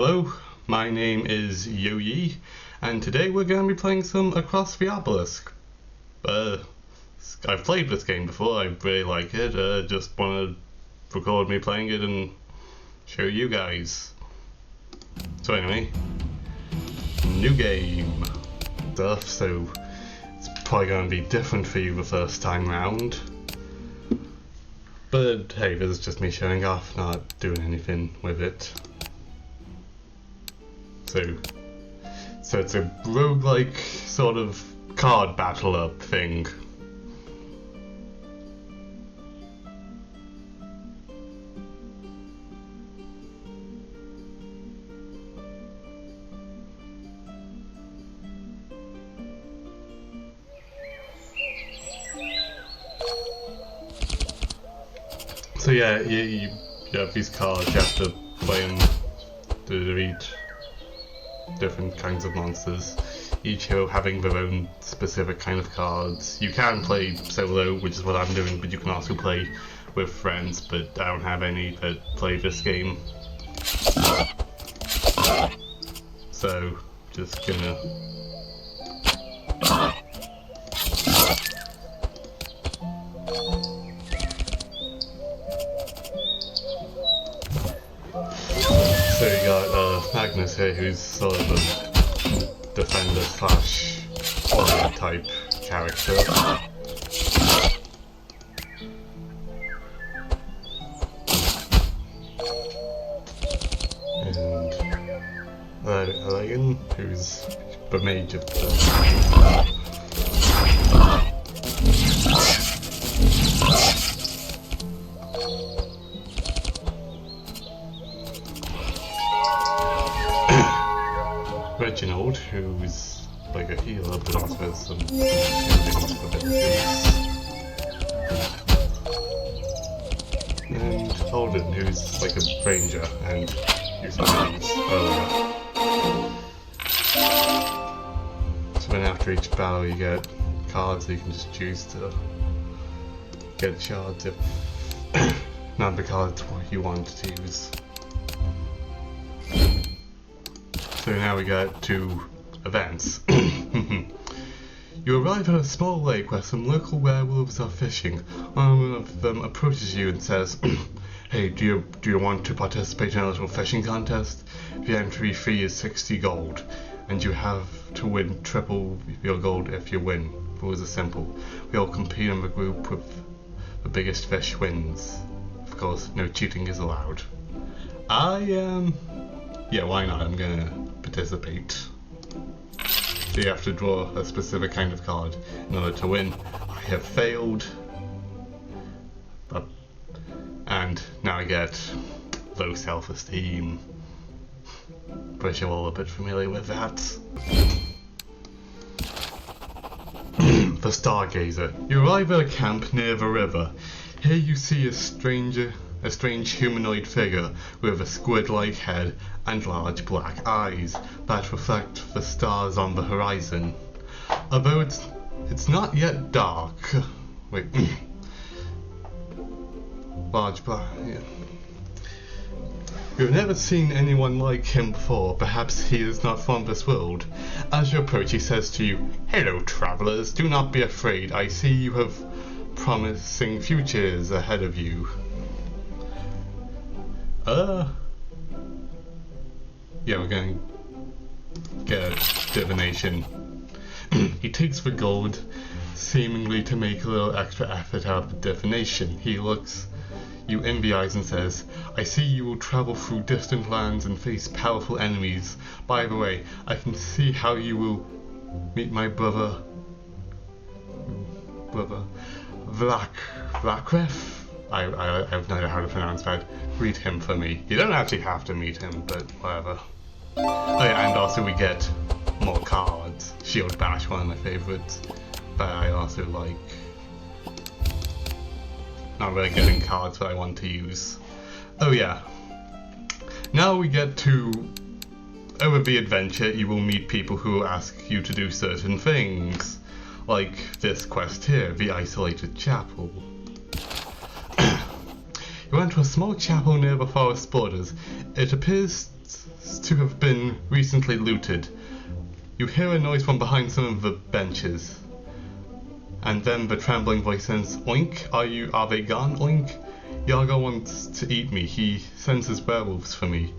Hello, my name is Yo-Yi, and today we're going to be playing some Across the Obelisk. I've played this game before, I really like it, just want to record me playing it and show you guys. So anyway, new game stuff, so it's probably going to be different for you the first time round. But hey, this is just me showing off, not doing anything with it. So it's a roguelike sort of card battle up thing. So yeah, you have these cards, you have to play them to defeat different kinds of monsters, each hero having their own specific kind of cards. You can play solo, which is what I'm doing, but you can also play with friends, but I don't have any that play this game. So, just gonna... So you got Magnus here, who's sort of a defender slash warrior type character. And Alagan, who's the mage of the... Reginald, who's like a healer but also has some shielding abilities. And Holden, who's like a ranger and used these earlier. So then after each battle you get cards that you can just choose to get shards if not the cards you want to use. So now we got two events. You arrive at a small lake where some local werewolves are fishing. One of them approaches you and says, "Hey, do you want to participate in a little fishing contest? The entry fee is 60 gold, and you have to win triple your gold if you win. The rules are simple. We all compete in the group with the biggest fish wins. Of course, no cheating is allowed." Yeah, why not? I'm gonna participate. So you have to draw a specific kind of card in order to win. I have failed. And now I get low self-esteem. Pretty sure we're all a bit familiar with that. The Stargazer. You arrive at a camp near the river. Here you see a strange humanoid figure with a squid-like head and large black eyes that reflect the stars on the horizon. Although it's not yet dark. Wait. Large black... Yeah. You've never seen anyone like him before. Perhaps he is not from this world. As you approach, he says to you, "Hello, travelers. Do not be afraid. I see you have promising futures ahead of you." Yeah, we're going to get a divination. He takes the gold, seemingly to make a little extra effort out of the divination. He looks you in the eyes and says, "I see you will travel through distant lands and face powerful enemies. By the way, I can see how you will meet my brother Vlakref. I have no idea how to pronounce that. Read him for me." You don't actually have to meet him, but whatever. Oh yeah, and also we get more cards. Shield Bash, one of my favorites, but I also like not really getting cards that I want to use. Oh yeah. Now we get to... Over the adventure, you will meet people who will ask you to do certain things. Like this quest here, the Isolated Chapel. You enter a small chapel near the forest borders. It appears appears to have been recently looted. You hear a noise from behind some of the benches. And then the trembling voice says, "Oink, are they gone, Oink? Yaga wants to eat me. He sends his werewolves for me.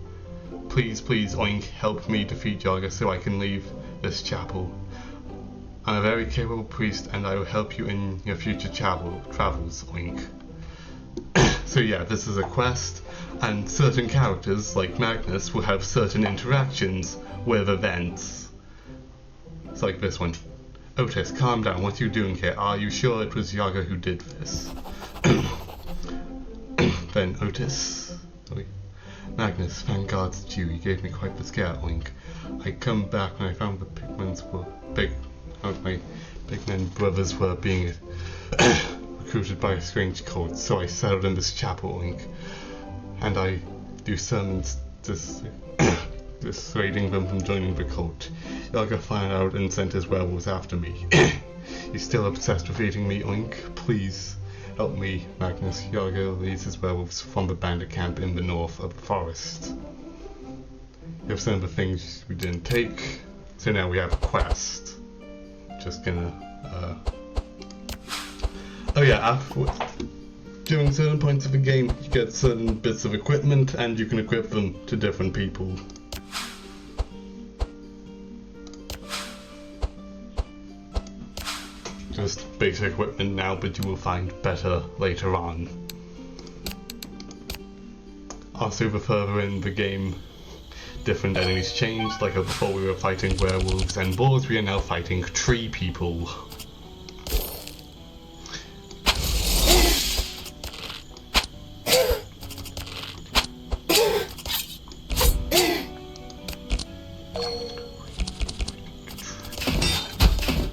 Please, please, Oink, help me defeat Yaga so I can leave this chapel. I'm a very capable priest and I will help you in your future travels, Oink." So yeah, this is a quest, and certain characters, like Magnus, will have certain interactions with events. It's like this one. "Otis, calm down, what are you doing here? Are you sure it was Yaga who did this?" Then Otis. "Magnus, thank God it's you. You gave me quite the scare, Oink. I come back when I found the my pigmen brothers were being recruited by a strange cult, so I settled in this chapel, Oink. And I do sermons dissuading them from joining the cult. Yaga found out and sent his werewolves after me. He's still obsessed with eating me, Oink. Please help me, Magnus. Yaga leads his werewolves from the bandit camp in the north of the forest. You have some of the things we didn't take, so now we have a quest. Just gonna, oh yeah, during certain points of the game, you get certain bits of equipment, and you can equip them to different people. Just basic equipment now, but you will find better later on. Also, the further in the game, different enemies change. Like before we were fighting werewolves and boars, we are now fighting tree people.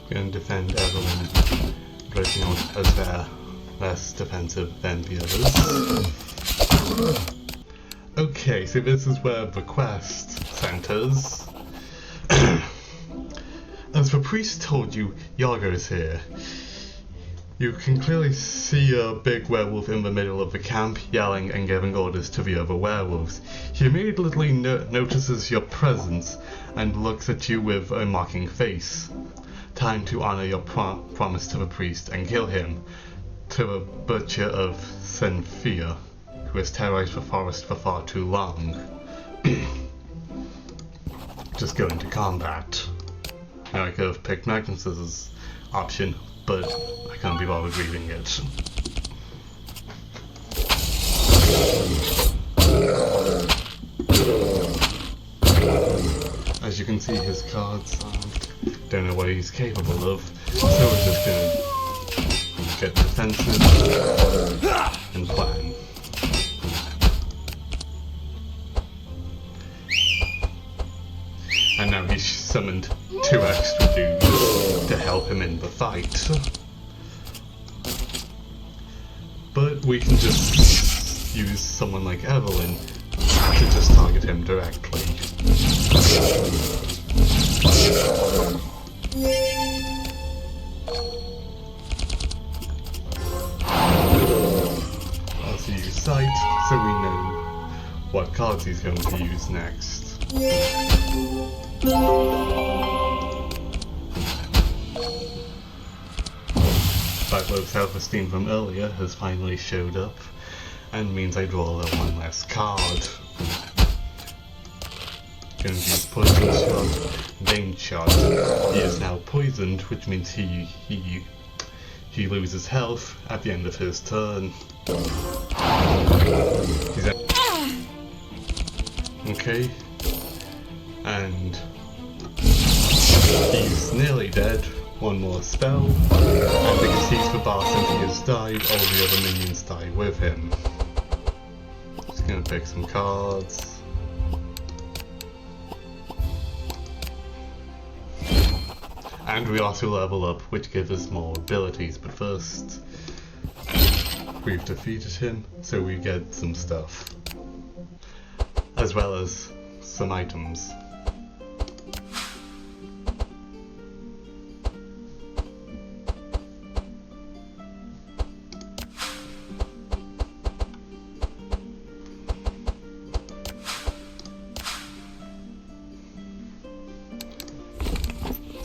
We're gonna defend Evelyn, breaking out as they're less defensive than the others. Okay, so this is where the quest centers. As the priest told you, Yaga is here. You can clearly see a big werewolf in the middle of the camp, yelling and giving orders to the other werewolves. He immediately notices your presence and looks at you with a mocking face. Time to honor your promise to the priest and kill him, to the butcher of Senfia, who has terrorized the forest for far too long. Just go into combat. Now I could have picked Magnus's option, but I can't be bothered reading it. As you can see, his cards don't know what he's capable of, so we're just gonna get defensive and plan. And now he's summoned 2 extra dudes to help him in the fight. But we can just use someone like Evelyn to just target him directly. Also use sight, so we know what cards he's going to use next. That low self-esteem from earlier has finally showed up, and means I draw one less card. Going to use poison shot, vein shot. He is now poisoned, which means he loses health at the end of his turn. Okay, and he's nearly dead. One more spell, and because he's the boss and he has died, all the other minions die with him. Just gonna pick some cards. And we also level up, which gives us more abilities, but first, we've defeated him, so we get some stuff. As well as some items.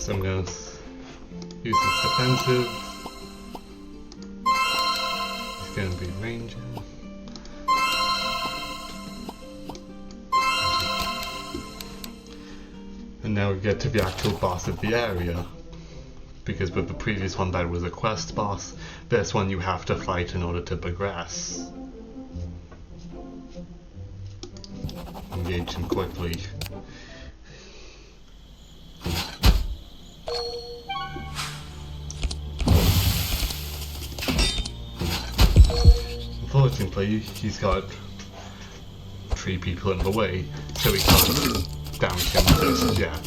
So I'm going to use his defensive. He's going to be ranger. And now we get to the actual boss of the area. Because with the previous one that was a quest boss, this one you have to fight in order to progress. Engage him quickly. Unfortunately, he's got 3 people in the way, so we can't damage him just yet.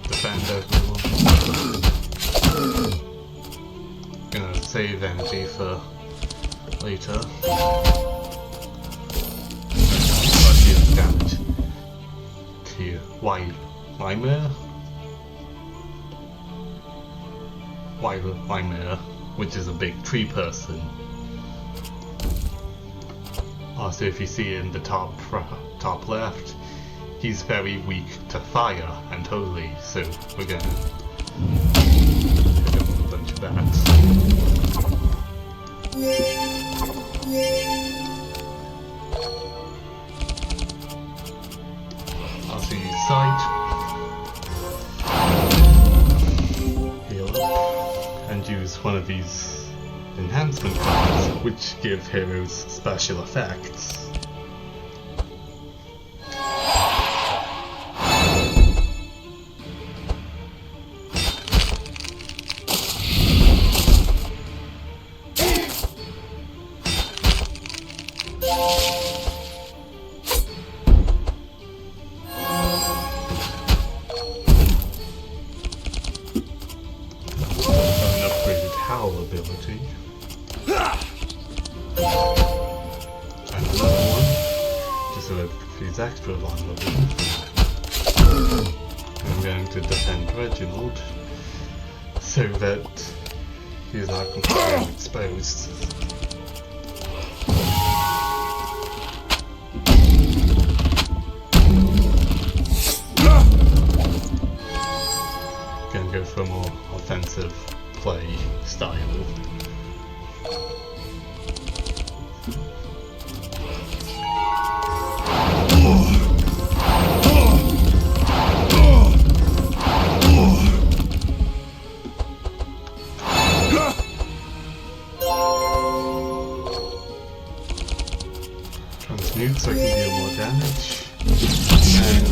Defend everyone. Gonna save energy for later. But here's damage to Weimar? Weimar, which is a big tree person. Also, if you see in the top left, he's very weak to fire and holy, so we're gonna hit him with a bunch of that. Also use sight, heal up, and use one of these enhancement cards, which give heroes special effects. Ability. And another one, just so that he's extra vulnerable. I'm going to defend Reginald, so that he's not completely exposed. Gonna go for a more offensive play style. Transmute so I can deal more damage. And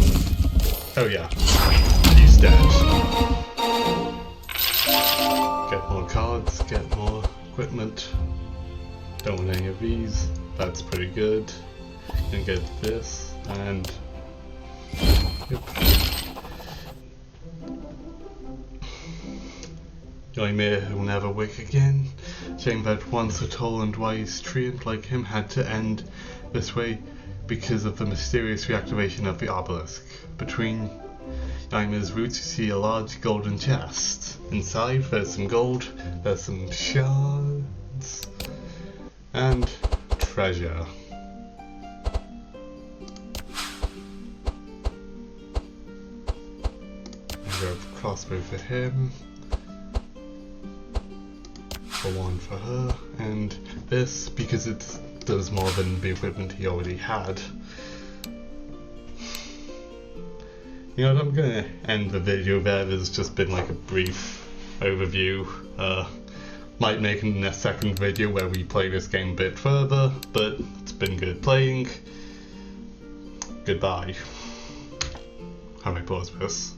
oh yeah, he's dead. Get more cards, get more equipment. Don't want any of these. That's pretty good. Gonna get this and yep. Ymir will never wake again. Shame that once a tall and wise treant like him had to end this way because of the mysterious reactivation of the obelisk. Between Ymir's roots you see a large golden chest. Inside there's some gold, there's some shards, and treasure. I'll go for crossbow for him, for one for her, and this because it does more than the equipment he already had. You know what, I'm gonna end the video there. There's just been like a brief overview. Might make a second video where we play this game a bit further, but it's been good playing. Goodbye. How do I pause this?